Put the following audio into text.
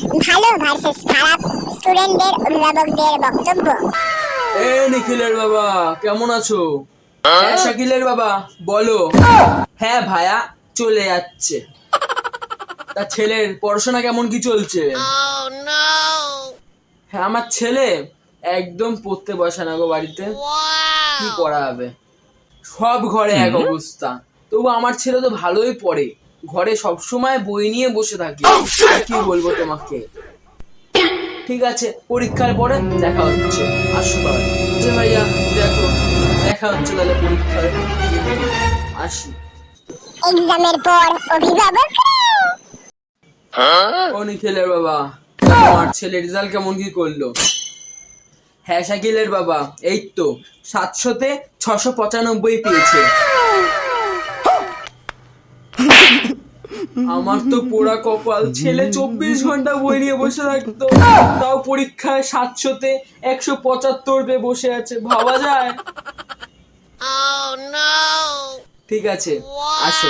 ভালো ভার্সেস খারাপ স্টুডেন্টদের অভিভাবকদের বক্তব্য। এ নিখিলের বাবা কেমন আছো? হ্যাঁ শাকিলের বাবা বলো। হ্যাঁ ভাইয়া চলে যাচ্ছে। তা ছেলের পড়াশোনা কেমন কি চলছে? হ্যাঁ আমার ছেলে একদম পড়তে বসে না গো বাড়িতে। কি করা হবে, সব ঘরে এক অবস্থা। তবু আমার ছেলে তো ভালোই পড়ে, ঘরে সবসময় বই নিয়ে বসে থাকে। আর কি বলবো তোমাকে। ঠিক আছে পরীক্ষার পরে দেখা হচ্ছে, আসো তাহলে। যে ভাইয়া দেখো, দেখা হচ্ছে তাহলে পরীক্ষার দিনে। আসি। এক্সামের পর অভিভাবক ও নিখিলের বাবা, আমার ছেলে রেজাল্ট কেমন কি করলো? হ্যাঁ শাকিলের বাবা এই তো 700-তে 695 পেয়েছে। আমার তো পোড়া কপাল, ছেলে 24 ঘন্টা বই নিয়ে বসে থাকতো, তাও পরীক্ষায় 700-তে 175 পেয়ে বসে আছে, ভাবা যায়? ঠিক আছে আসো।